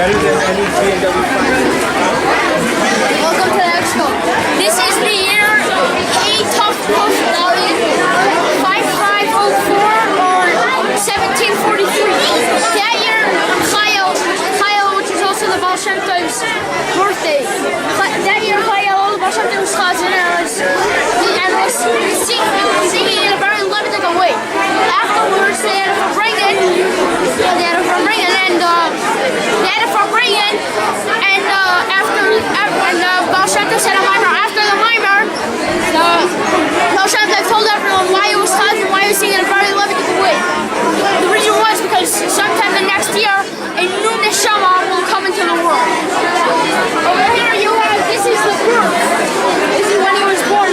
better than any BMW. Welcome to the Expo. This is the year A Tough Puff Valley 5504 or 1743. That year, Chayleoi, which is also the Baal Shem Tov's birthday. That year, Chayleoi, the Baal Shem Tov's cousin, and was singing in a very limited way. Afterwards, they had a farbrengen, and Baal Shem Tov said a mimer. After the mimer, Baal Shem Tov told everyone why he was cousin, why he was singing in a very limited way. The reason was because sometime the next year, a new neshama will come into the world. Over here you have, this is the birth. This is when he was born. A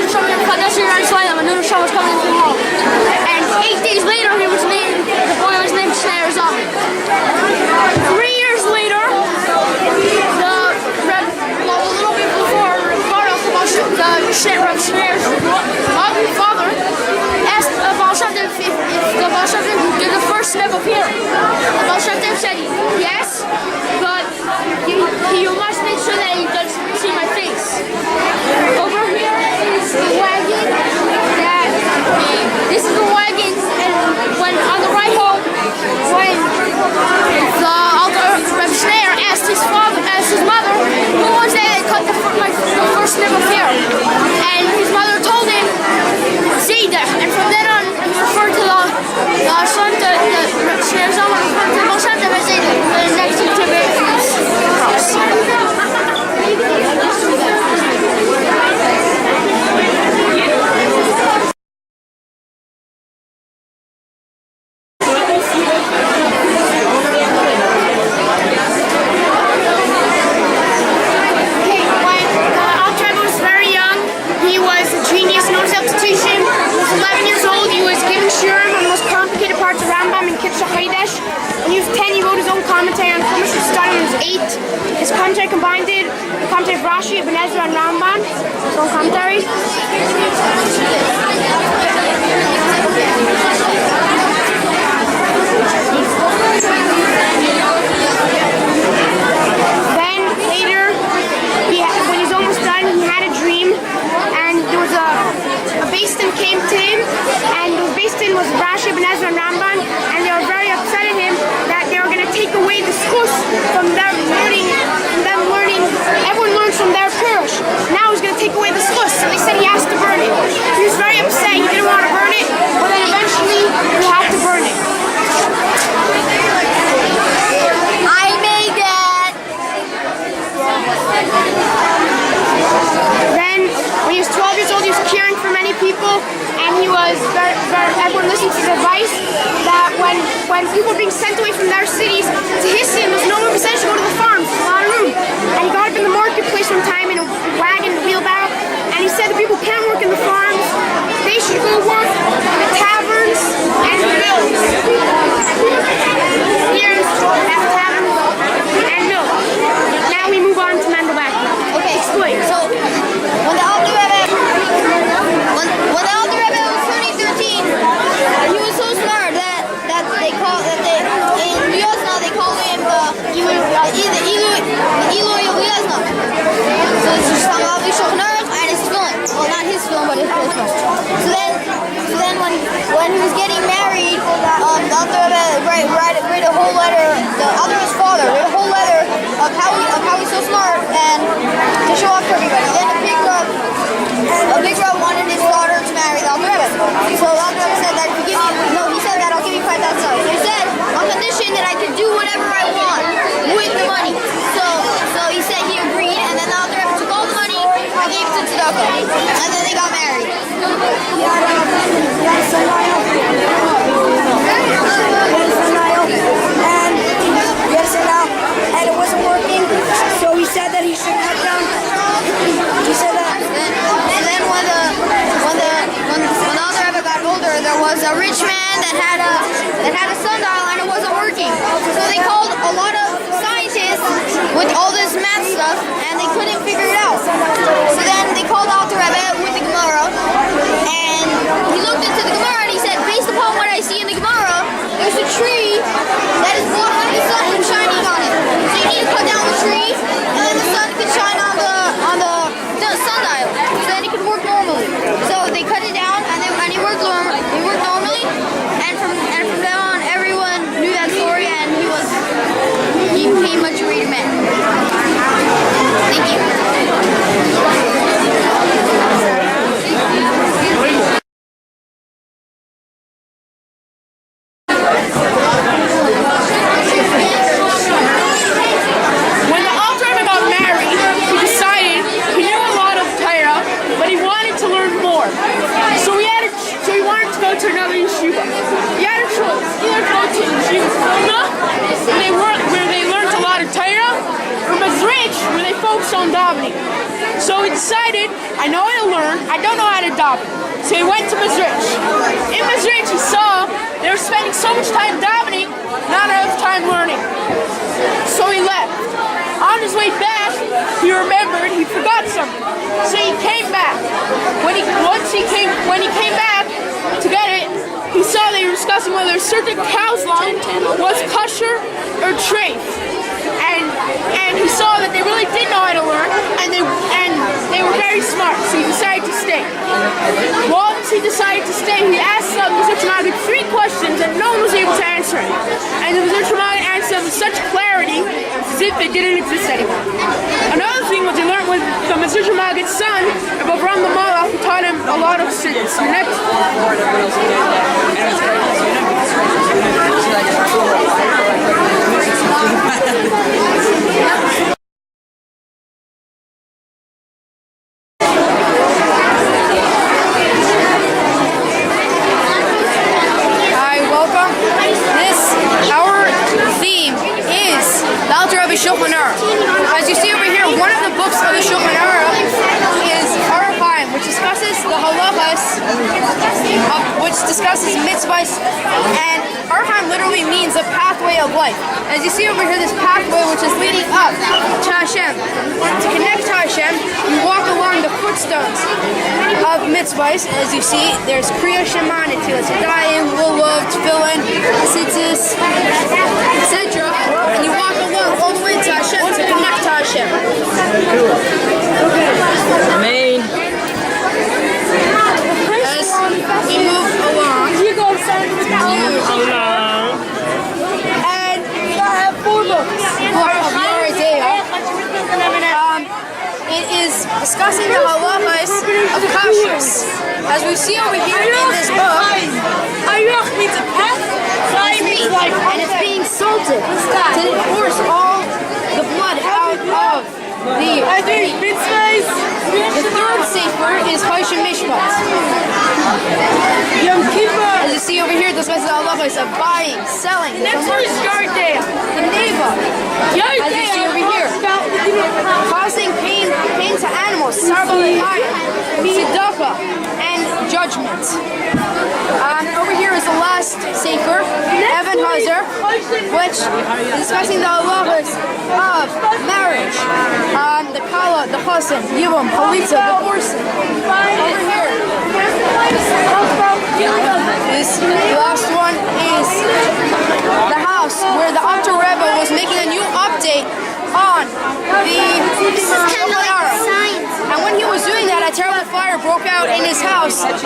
new neshama was coming into the world. And 8 days later, the boy was named Cheder. 3 years later, a little bit before, the Cheder's father asked Baal Shem Tov if the Baal Shem Tov did the first step of here. Baal Shem Tov said yes, but you must make sure that he doesn't see my face. Over here is the wagon. This is the wagon, and when on the right home, when the Alter Rebbe asked his mother, who was that cut the first snip of hair? And his mother told him, Cheder. And from then on, he referred to the son, the Cheder's son, referred to the Baal Shem Tov as Cheder. The next to cross. When he was 10, he wrote his own commentary on Chumash. He started when he was 8. His commentary combined the commentary of Rashi, Ibn Ezra, and Ramban. His own commentary. Then later, when he was almost done, he had a dream, and there was a Beis Din came to him, and the Beis Din was Rashi, Ibn Ezra, and Ramban, and they were very upset at him that they were going to take away the schus from them learning. Everyone learns from their parish. Now he's going to take away the schus, so they said he has to burn it. He was very upset. He didn't want to burn it, but then eventually he had to burn it. I made that. Then, when he was 12 years old, he was caring for many people, and he was everyone listened to his advice that when people were being sent away from their cities to his city, there was no room for to go to the farms, a lot of room. And he got up in the marketplace one time in a wagon, a wheelbarrow, and he said the people can't work in the farms, they should go work in the taverns and the mills. Here's at the taverns and mills. Now we move on to Mendelbach. Okay, explain. So, when the Alter Rebbe was turning 13, he was so smart that in Yozna they call him the Eloi Yozna. So it's just Hamavi Shochner and his film. Well, not his film, but his film. So then when he was getting married, the Alter Rebbe write a whole letter. The Alter Rebbe's father wrote a whole letter of how he's so smart and to show off to everybody. Then a big Rav wanted his daughter to marry the Alter Rebbe. So the Alter Rebbe said that he said that I'll give you 5,000 dollars. So he said on condition that I can do whatever I want with the money. So he said he agreed, and then the Alter Rebbe took all the money and gave it to tzedakah, and then they got married. And it wasn't working, so he said that he should cut down. He said that. And then when the Alter Rebbe got older, there was a rich man that had a sundial and it wasn't working. So they called a lot of scientists with all this math stuff, and they couldn't figure it out. So then they called Alter Rebbe with the Gemara, and he looked into the Gemara and he said, based upon what I see in the Gemara, there's a tree that is blocking the sun from shining on it. So you need to cut So he decided, I know how to learn, I don't know how to daven. So he went to Mizrich. In Mizrich, he saw they were spending so much time davening, not enough time learning. So he left. On his way back, he remembered he forgot something. So he came back. When he came back to get it, he saw they were discussing whether a certain cow's line was kosher or treif. And he saw that they really did know how to learn, and they were very smart, so he decided to stay. Once he decided to stay, he asked the Mizrich Maggid 3 questions that no one was able to answer. And the Mizrich Maggid answered them with such clarity as if they didn't exist anymore. Another thing was he learned with the Mizrich Maggid's son, Rabbi Avram the Malach, who taught him a lot of sins. Shulchan Aruch. As you see over here, one of the books of the Shulchan Aruch is Archaim, which discusses the halachas, which discusses mitzvahs, and Archaim literally means a pathway of life. As you see over here, this pathway which is leading up to Hashem. To connect to Hashem, you walk along the footstones of mitzvahs. As you see, there's Kriya Shema, Netilas Yadayim, Lulav, Tefillin, Tzitzis, etc. And you walk along all the way to Hashem, to connect to Hashem. Amen. As we move along, and I have 4 books of Yoreh Deah. It is discussing the halachas of kashrus. As we see over here in this book, means a path. and it's being salted to force all the blood out of the mitzvahs. The 3rd sefer is Hashem Mishpat. Yom Kippur. As you see over here, the special halachas of buying, selling. Next one is Yoreh Deah. The neva. As you see over here, causing pain to animals, tzedakah, and judgment. Over here is the last sefer, Evan Hazer, which is discussing the halachas of marriage, the kala, the chassan, yibum, halitza, the horse. Over here, the last one is the house where the Alter Rebbe was making a new update on the Shulchan Aruch. And when he was doing that, a terrible fire broke out in his house and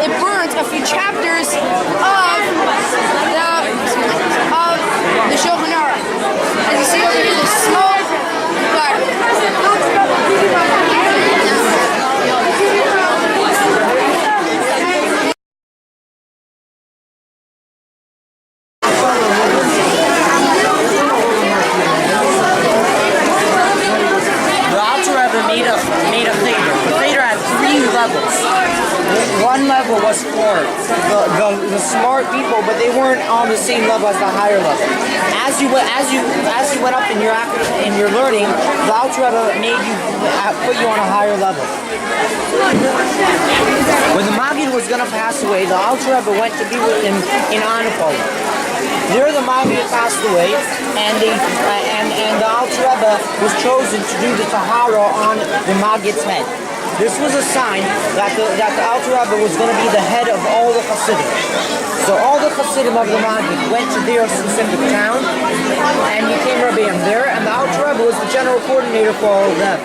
it burnt a few chapters of the Shulchan Aruch. As you see over here, the smoke, fire. Made a Cheder. The Cheder had 3 levels. One level was for the smart people, but they weren't on the same level as the higher level. As you went up in your learning, the Alter Rebbe put you on a higher level. When the Maggid was going to pass away, the Alter Rebbe went to be with him in Annual. There the Maggid passed away, and the Alter Rebbe was chosen to do the Tahara on the Maggid's head. This was a sign that the Alter Rebbe was going to be the head of all the Hasidim. So all the Hasidim of the Maggid went to their specific town and became Rebbeim there, and the Alter Rebbe was the general coordinator for all of them.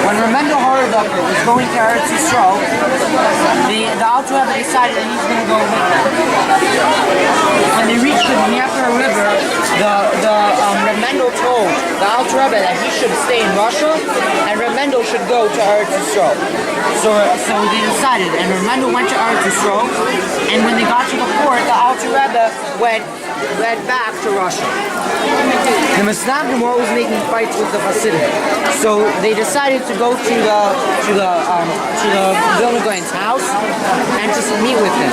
When Ramendel Horowitz was going to Eretz Yisrael, the Alter Rebbe decided that he's going to go with them. When they reached the Dnieper River, Ramendel told the Alter Rebbe that he should stay in Russia and Ramendel should go to Eretz Yisrael. So they decided, and Ramendel went to Eretz Yisrael, and when they got to the port, the Alter Rebbe went back to Russia. The Menachem were always making fights with the Hasidim. So they decided to go to the Vilna Gaon's house and just meet with him.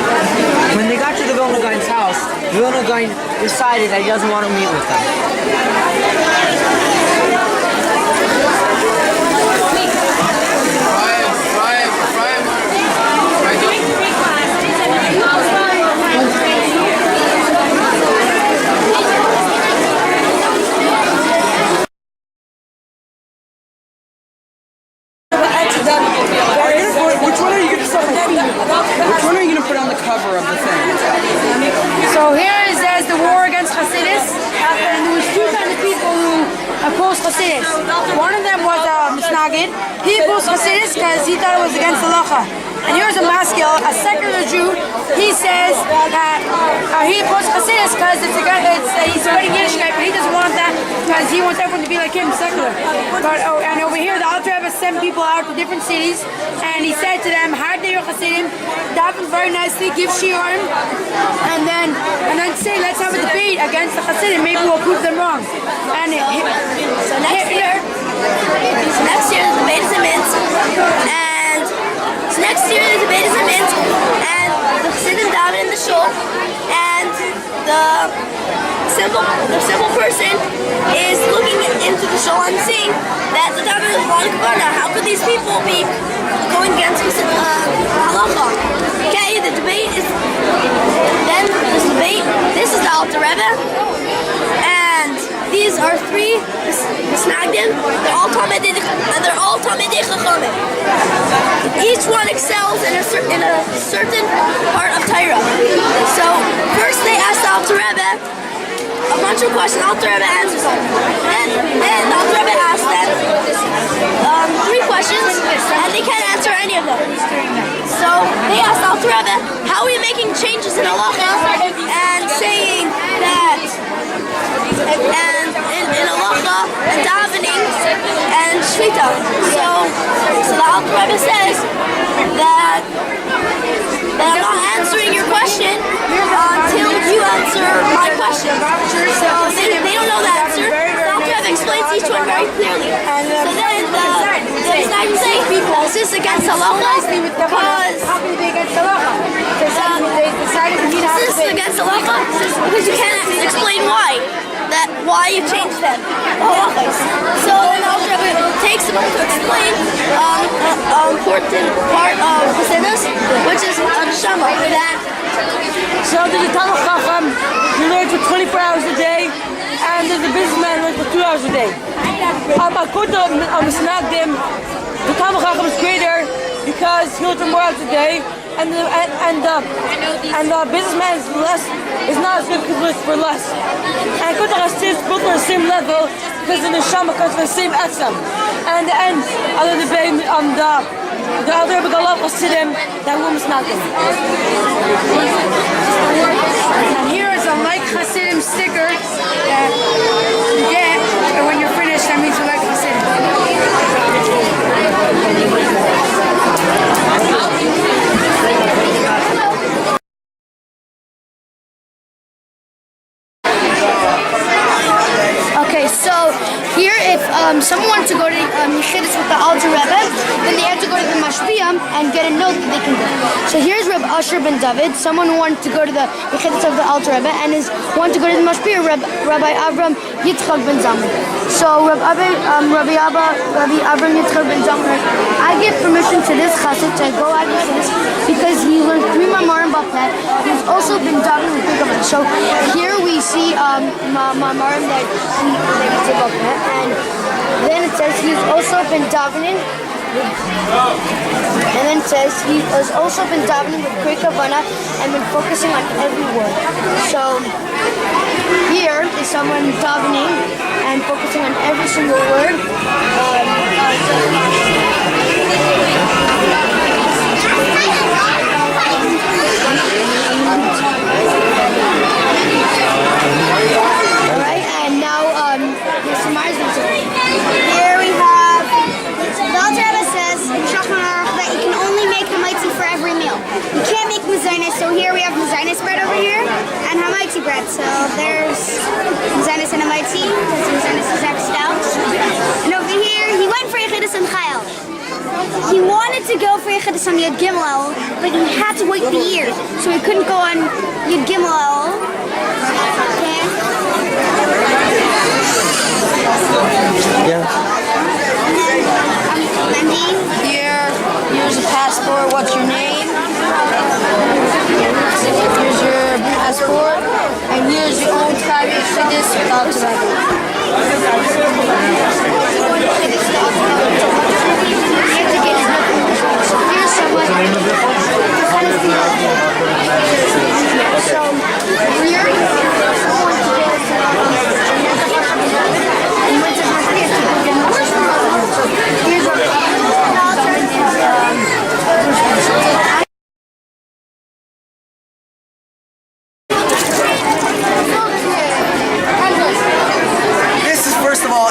When they got to the Vilna Gaon's house, Vilna Gaon decided that he doesn't want to meet with them. Which one are you going to put on the cover of the thing? So here it says the war against Hasidus, and there was two kinds of people who opposed Hasidus. One of them was Misnagid. He opposed Hasidus because he thought it was against the Halacha. And here's a maskil, a secular Jew. He says that he opposed Hasidus because he's spreading Yiddishkeit, but he doesn't want that because he wants everyone to be like him, secular. But and over here, the Alter Rebbe sent people out to different cities, and he said to them, "Hardei Hasidim, daven very nicely, give shiurim, and then say, let's have a debate against the Hasidim. Maybe we'll prove them wrong." And So next year the debate is in Minsk, and so next year the debate is in Minsk, and the Chassidim daven in the shul, and the simple person is looking into the shul and seeing that the daven is wrong. How could these people be going against halacha? Okay, the debate is then this debate. This is the Alter Rebbe, and these are three Misnagdim. They're all Talmidei Chachamim. Each one excels in a certain part of Torah. So first they asked the Alter Rebbe a bunch of questions. Alter Rebbe answers them. Then the Alter Rebbe asked them 3 questions, and they can't answer any of them. So they asked Alter Rebbe, how are we making changes in halacha and saying that and in halacha and davening and shvita. So the Alter Rebbe says that I'm not answering your question until you answer my question. So they don't know the answer. The Alter Rebbe explains each one very clearly. So then the Misnagdim say, is this against halacha? Because is this against halacha? Because you can't explain why. Why you changed them. So then Alter Rebbe takes a moment to explain an important part of Hasidus, which is Neshama. So there's a Talmud Chacham who learns for 24 hours a day, and there's a businessman who learns for 2 hours a day. According to Misnagdim, the Talmud Chacham is greater because he learns for more hours a day, and the businessman is not as good because he learns for less. And according to Hasidus, both on the same level because the Neshama comes from the same Etzem. And in the end, other debate the Alter Rebbe got love Hasidim that will Misnagdim. And here is a like Hasidim sticker that you get, and when you're finished, that means you like Hasidim. Okay, so here if someone wants to go to Yechidus with the Alter Rebbe, then they have to go to the Mashpia and get a note that they can do. So here's Reb Asher ben David, someone who wanted to go to the Yechidus of the Alter Rebbe and wanted to go to the Mashpia, Rabbi Avram Yitzchak ben Zamar. So Rabbi Avram Yitzchak ben Zamar, I give permission to this chassid to go out of Yechidus because he learned 3 Mamarim Bapet. He's also been davening with Big Avram. So here we see Mamarim that he did Bapet, and then it says he's also been davening. And then it says he has also been davening with great kavanah and been focusing on every word. So here is someone davening and focusing on every single word. Alright, and now here's some Mars. Here we have the Alter Rebbe says in Shulchan Aruch that you can only make the maitzi for every meal. You can't make mezainis, so here we have mezainis bread over here and hamaitzi bread. So there's mezainis and hamaitzi. Shabbos on Yud Gimel, but he had to wait the year, so he couldn't go on Yud Gimel. Okay. Yeah. Here's a passport. What's your name? Here's your passport. And here's your own private fitness with Alter Rebbe.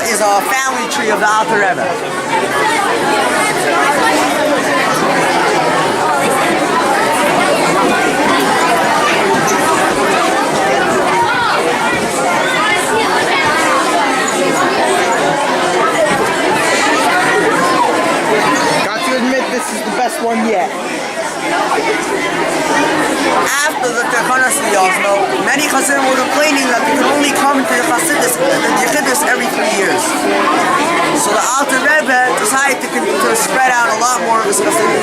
Is a family tree of the Alter Rebbe. Got to admit, this is the best one yet. After the Techanas Liyazno, many Chassidim were complaining that they could only come to the Chassidus, the Yechidus every 3 years. So the Alter Rebbe decided to spread out a lot more of his Chassidim.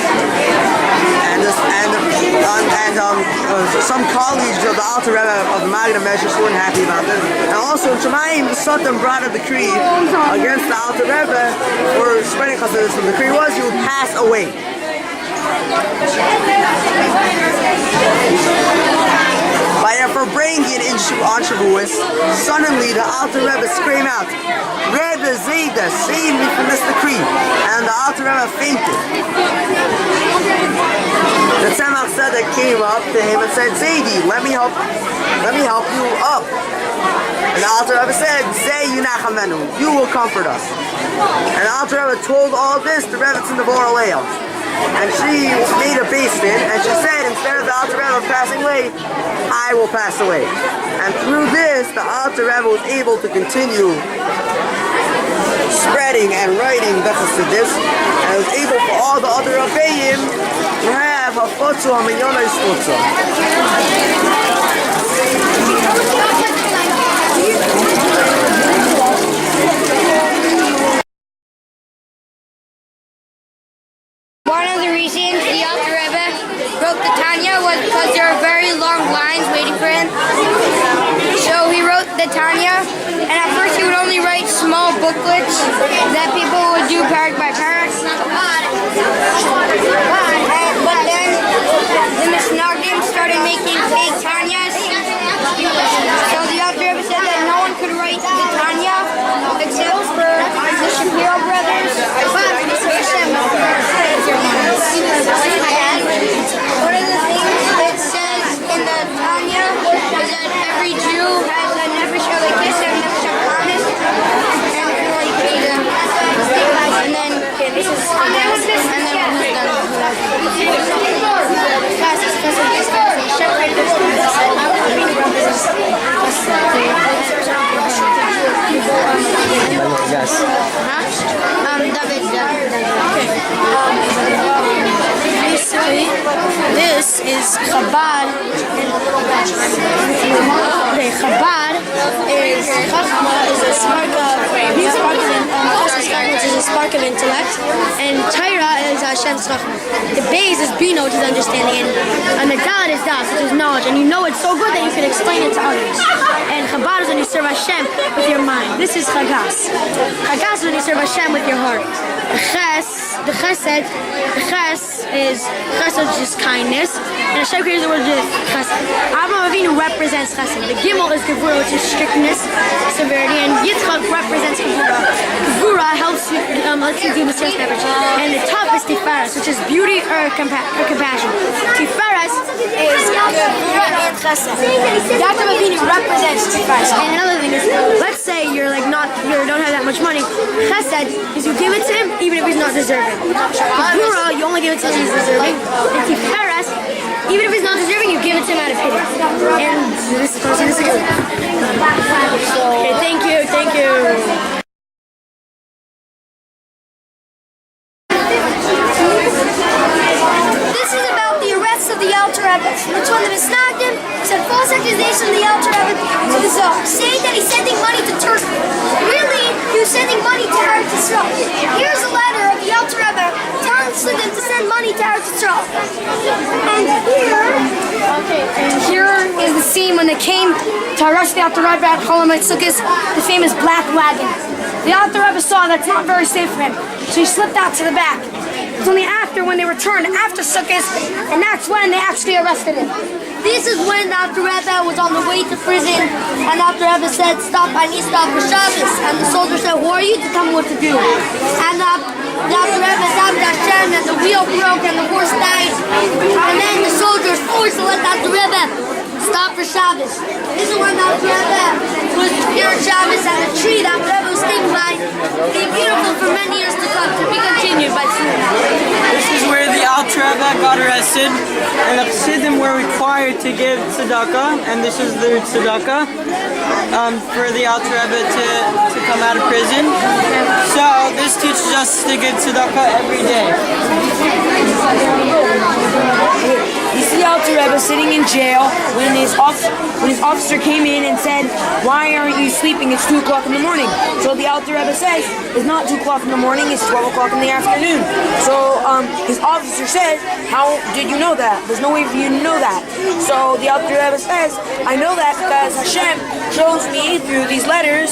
Some colleagues of the Alter Rebbe of the Magid Measures weren't happy about this. And also in Shemayim, the Sultan brought a decree against the Alter Rebbe for spreading Chassidus. The decree was he would pass away. By for bringing it on Shavuos, suddenly the Alter Rebbe screamed out, "Rebbe Zayda, save me from this decree!" And the Alter Rebbe fainted. The Tzemach Tzedek came up to him and said, "Zaydi, let me help you up." And the Alter Rebbe said, "Zay Yunachamenu, you will comfort us." And the Alter Rebbe told all this to Rebbetzin the Boraleil. And she made a basement, and she said, instead of the Alter Rebbe passing away, I will pass away. And through this, the Alter Rebbe was able to continue spreading and writing the Chassidus, and was able for all the other Rebbeim to have a Futsu HaMinyona Yisfutsu. One of the reasons the Alter Rebbe wrote the Tanya was because there are very long lines waiting for him. So he wrote the Tanya, and at first he would only write small booklets that people would do parak by parak. But then the Menachem started making fake Tanyas. So the Alter Rebbe said that no one could write the Tanya except for the Shapiro brothers. One of the things it says in the Tanya is that every Jew has a Nefesh Elokis and Nefesh HaKadosh, and then this is and then we're Yes. Basically, this is Chabad. Okay, Chabad is Chachma, is a spark of intellect, and Tyra is Hashem's Chachma. The Beis is Bino, which is understanding, and the Dad is Das, which is knowledge, and you know it so good that you can explain it to others. And Chabad is when you serve Hashem with your mind. This is Chagas. Chagas is when you serve Hashem with your heart. The Chesed is kindness, and Hashem created the word Chesed. Abraham Avinu represents Chesed. The Gimel is Gevura, which is strictness, severity, and Yitzchak represents Gevura. Gevura helps you, lets you do Mesiras Nefesh, and the Tav is Tiferes, which is beauty or compassion. Tiferes is Gevura and Chesed. Yaakov Avinu represents Tiferes. And another thing is, let's say you don't have that much money. Chesed is you give it to him even if he's not deserving. Gevura, you only give it to him if he's deserving. And Tiferes, even if he's not deserving, you give it to him out of pity. And this is close to this again. Okay, thank you. when they came to arrest the Alter Rebbe at Chayleoi Sukkos, the famous black wagon. The Alter Rebbe saw that's not very safe for him, so he slipped out to the back. It was only after, when they returned after Sukkos, and that's when they actually arrested him. This is when the Alter Rebbe was on the way to prison, and the Alter Rebbe said, "Stop, I need to stop for Shabbos." And the soldier said, "Who are you to tell me what to do?" And the Alter Rebbe davened Hashem, and the wheel broke, and the horse died. And then the soldier was forced to let the Alter Rebbe stop for Shabbos. This is when the Alter Rebbe was here at Shabbos, and the tree that Alter Rebbe was standing by be beautiful for many years to come, to be continued by soon. This is where the Alter Rebbe got arrested, and the Chassidim were required to give tzedakah, and this is the tzedakah for the Alter Rebbe to come out of prison. So this teaches us to give tzedakah every day. You see Alter Rebbe sitting in jail when his officer came in and said, "Why aren't you sleeping? It's 2 o'clock in the morning." So the Alter Rebbe says, "It's not 2 o'clock in the morning, it's 12 o'clock in the afternoon." So his officer says, "How did you know that? There's no way for you to know that." So the Alter Rebbe says, "I know that because Hashem shows me through these letters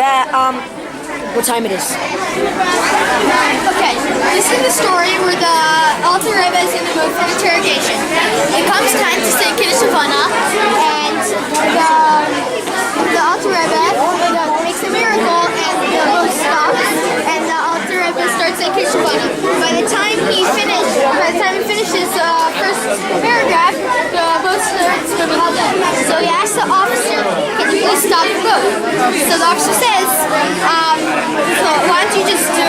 that what time it is." Okay, this is the story where the Alter Rebbe is in the mood for interrogation. It comes time to say Kiddush Havana, and the Alter Rebbe makes a miracle, and the boat stops, and the Alter Rebbe starts saying Kiddush Havana. By the time he finishes the first paragraph, the boat starts moving on. So he asks the officer, "Can you please stop the boat?" So the officer says, "So why don't you just do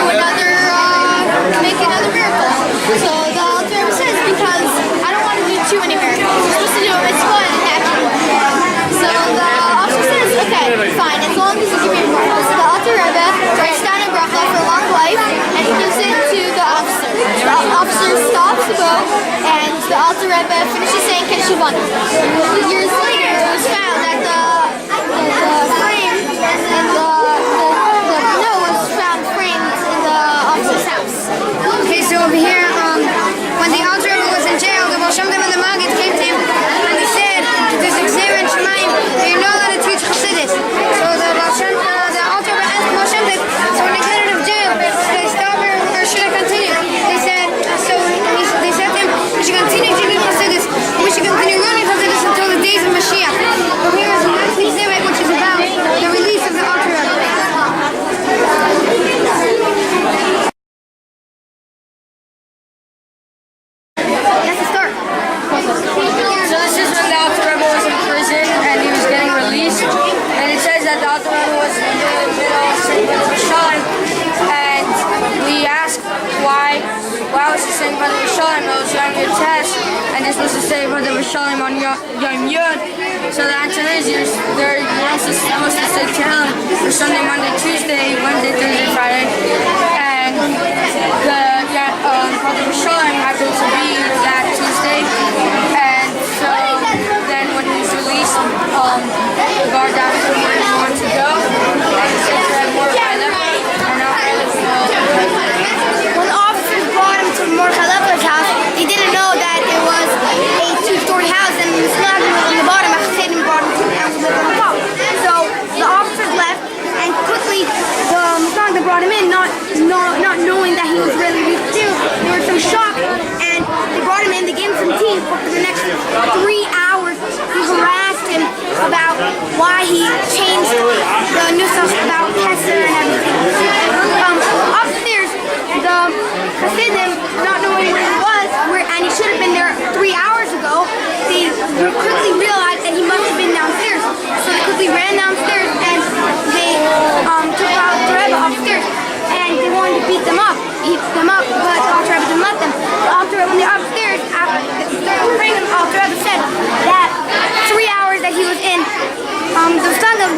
make another miracle?" So the Alter Rebbe says, "Because I don't want to do too many miracles. You're supposed to do a mitzvah in a natural way." So the officer says, "Okay, fine, as long as you give me a bracha." So the Alter Rebbe writes down a bracha for long life, and he gives it to the officer. The officer stops the boat, and the Alter Rebbe finishes saying Kiddush Havana. Years later, it was found that the frame and the note was found framed in the officer's house. Okay, so over here, when the Alter Rebbe was in jail, the Baal Shem Tov and the Maggid came to him, and they said, "There's a Gzeira in Shemayim that you're not allowed to teach Chassidus." So the Alter Rebbe asked the Baal Shem Tov, "So when I get out of jail, should I stop or should I continue?" They said to him, "We should continue teaching Chassidus. We should continue learning Chassidus until the days of Mashiach." But here is the next Gzeira, which is about the release of the Alter Rebbe. So this is when the Alter Rebbe was in prison and he was getting released, and it says that the Alter Rebbe was in the middle of saying Shalom, and we asked why was he saying Brother Shalom? It was on your test, and you're supposed to say Brother Shalom on Yom Yud. So the answer is you're also supposed to say Tehillim for Sunday, Monday, Tuesday, Wednesday, Thursday, Friday, and Brother Shalom happened to be that Tuesday, and so then when he was released, the guard asked him where he wanted to go, and he said to have more Chayleoi, or not When the officers brought him to Chayleoi's house, he didn't know that it was a 2-story house, and the snag was on the bottom. Chassidim brought him to the house on the top. So the officers left, and quickly the Masnag brought him in, not knowing that he was really weak too. They were so shocked, and they brought him in. They gave him some tea, but for the next 3 hours, he harassed him about why he changed the nusach about Cheder and everything. Upstairs, the Chassidim, not knowing where he was, and he should have been there 3 hours ago, they quickly realized that he must have been downstairs. So they quickly ran downstairs, and they took out the Rebbe upstairs, and they wanted to beat them up, but the Alter Rebbe didn't let them. When they're upstairs, after they started praying, the Alter Rebbe said that 3 hours that he was in, the son of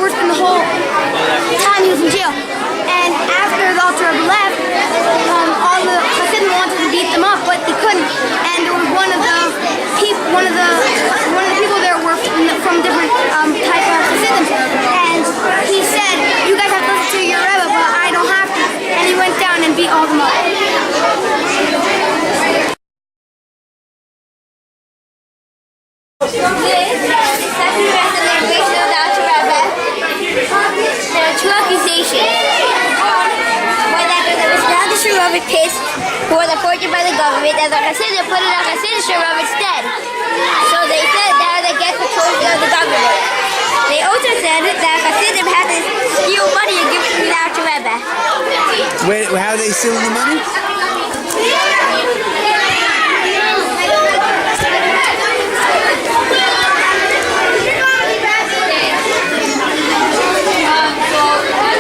private pits who was appointed by the government, and the Hasidim put it on Hasidic Rav instead. So they said that they get control of the government. They also said that Hasidim had to steal money and give it to the Alter Rebbe. Wait, how are they stealing the money?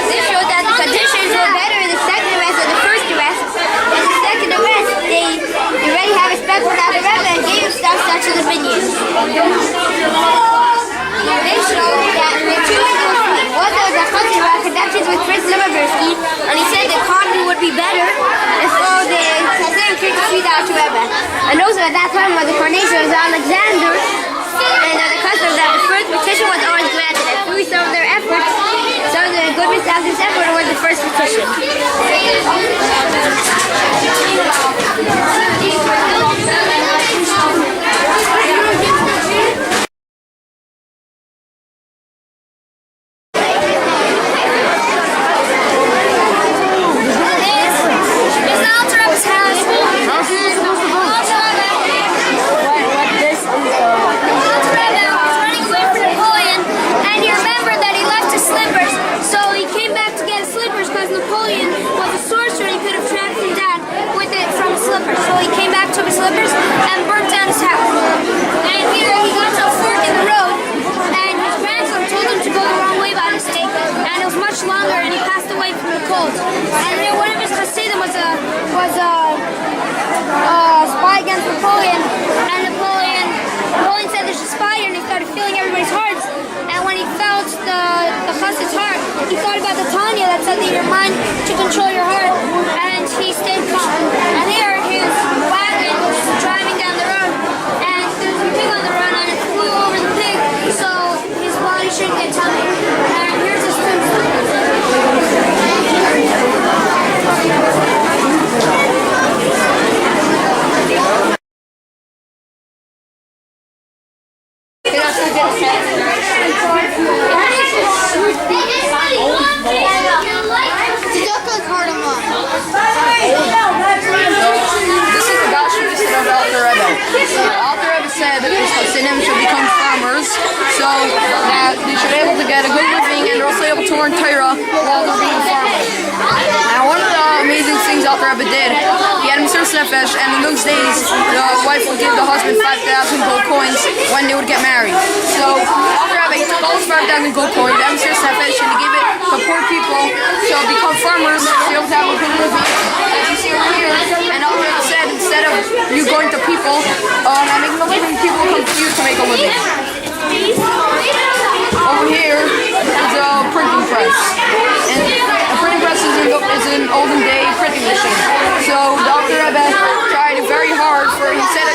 This showed that the conditions were better in the second arrest than the first arrest. In the second arrest, they already have respect for the Alter Rebbe and gave him stuff such as a minion. They showed that the two individuals, one was a cousin who had connections with Prince Liverversky, and he said the economy would be better if all the Hasidim came to see the Alter Rebbe. And also at that time was the coronation of Alexander, and the custom that the first petition was always granted. And through some of their efforts, some of the good results of this effort was the first petition. So he came back, took his slippers, and burnt down his house. And here he got to a fork in the road, and his grandson told him to go the wrong way by mistake, and it was much longer, and he passed away from the cold. And then one of his Hasidim was a spy against Napoleon, and Napoleon said there's a spider, and he started feeling everybody's hearts. And when he felt the Chassid's heart, he thought about the Tanya that said that your mind to control your heart, and he stayed calm. And here his wagon was driving down the road, and there's a pig on the run, and it flew over the pig, so his body shouldn't get tummy. And here's his This is the Gospel of Alter Rebbe. Alter Rebbe said that his Hasidim should become farmers so that they should be able to get a good living and they're also able to learn Torah while they're being farmers. Now, one of the amazing things Alter Rebbe did, he had Mesiras Nefesh, and in those days, the wife would give the husband 5,000 gold coins when they would get married. So, Alter Rebbe, he took all his 5,000 gold coins, had Mesiras Nefesh, and he gave it to poor people to become farmers, to be able to have a good living. As you see over here, and Alter Rebbe said, instead of you going to people and making a living, people come to you to make a living. Over here is a printing press. And a printing press is an olden day printing machine. So Dr. Rebbe tried very hard for, he said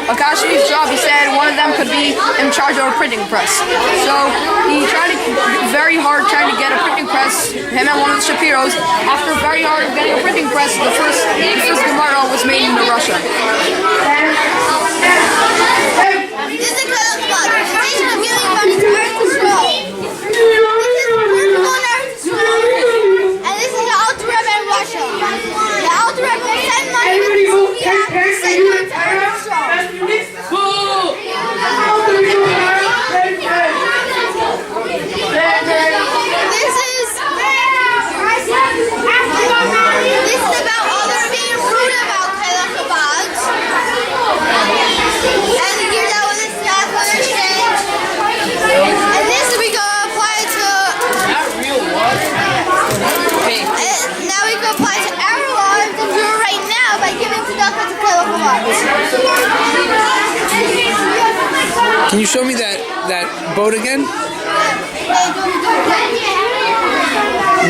a Kashmir's job, he said one of them could be in charge of a printing press. So he tried very hard trying to get a printing press, him and one of the Shapiros. After very hard of getting a printing press, the first Gemara was made in Russia. This is a Chayleoi. The station of healing about its earth control. This is vertical and earth control. And this is the Alter Rebbe in Russia. The Alter Rebbe will send money to the app to send you to earth control. This is about all they're being rude about Chayleoi. And here's how this stuff understands. And this we can apply to. Now we can apply to our lives and do it right now by giving tzedakah to Chayleoi. Can you show me that boat again?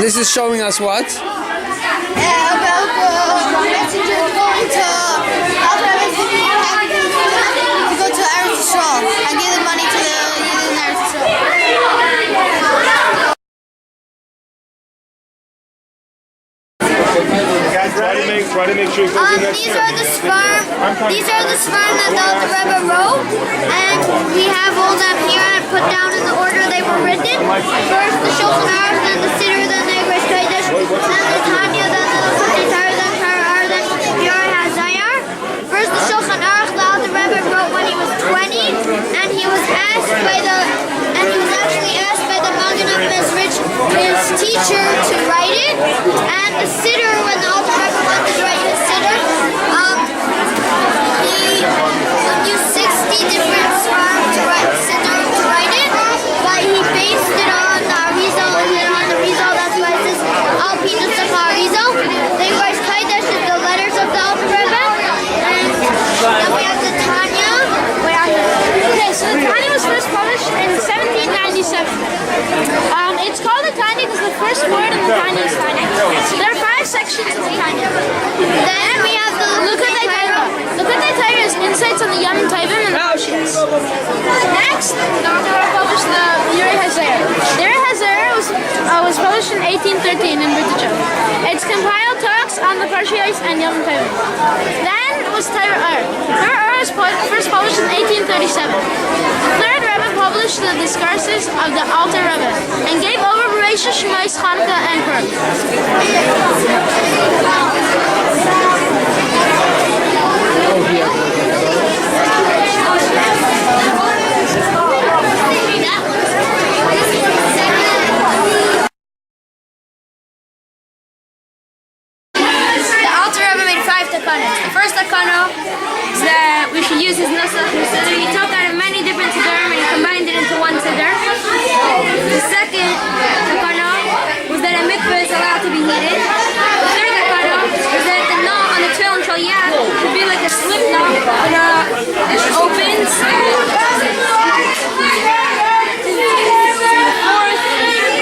This is showing us what? About the messenger going to Alter Rebbe to go to Eretz Yisrael and give the money to the Yidden in Eretz Yisrael. Guys, try to make sure it goes in next These are the sperm that the Alter Rebbe wrote, and we have all them here and put down in the order they were written. First the Shulchan Aruch, then the Cheder, then the Chayleoi, then the Tanya, then the Chayleoi, then teacher to write it, and the sitter, when the Alter Rebbe wanted to write his sitter, he used 60 different sperm to write it, but he based it on the Arizal, that's why it says Al Pinus of Arizal. Then writes Kaidesh is the letters of the Alter Rebbe, and then we have the Tanya. Okay, so the Tanya was first published in 1797. It's called the Tanya because the first word in the Tanya is Tanya. There are 5 sections of the Tanya. Then we have the Lukat Torah is insights on the Yom Tovim and the Parshas. Next, the Alter Rebbe published the Yuri Hazer. Yuri Hazer was published in 1813 in Britain. It's compiled talks on the Parshas and Yom Tovim. Then was Torah was first published in 1837. The third Rebbe published the discourses of the Alter Rebbe and gave over Bereishis, Shemais, Chanukah, and Purim. The Alter Rebbe made 5 takanos. The first takano is that we should use his nusach and Cheder. He took out of many different Cheder and he combined it into one Cheder. The second takano was that a mikveh is allowed to be heated. The third takano was that the knot on the tefillin shaliyah should be like a slip knot that opens. The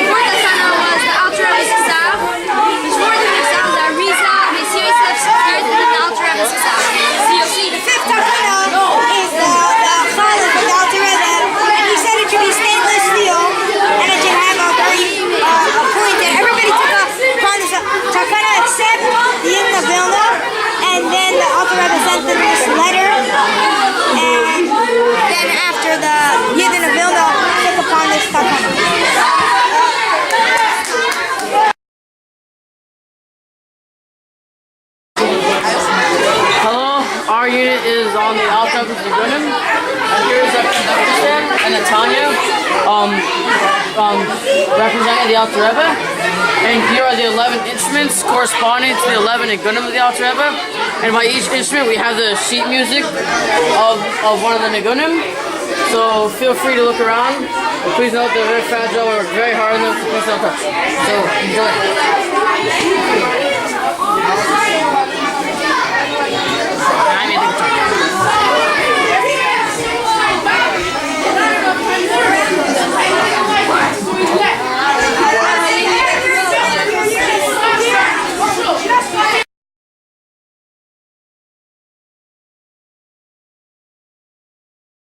fourth takano was the Alter Rebbe's Ksav. There's more than Ksav, the Arizal, the Yosef Secured, and then the Alter Rebbe's Ksav. So you'll see the fifth takano is the Chalak of the Alter Rebbe, and he said it should be stainless steel, and it should have a point that everybody took upon this takana except the Yidden of Vilna, and then the Alter Rebbe sent them this letter, and then after the Yidden of Vilna took upon this takana. Hello, our unit is on the Alter Rebbe's Nigunim, and here's a conductor and a Tanya representing the Alter Rebbe, and here are the 11 instruments corresponding to the 11 Nigunim of the Alter Rebbe, and by each instrument we have the sheet music of one of the Nigunim, so feel free to look around, but please note they're very fragile, we work very hard on them, so please don't touch. So enjoy.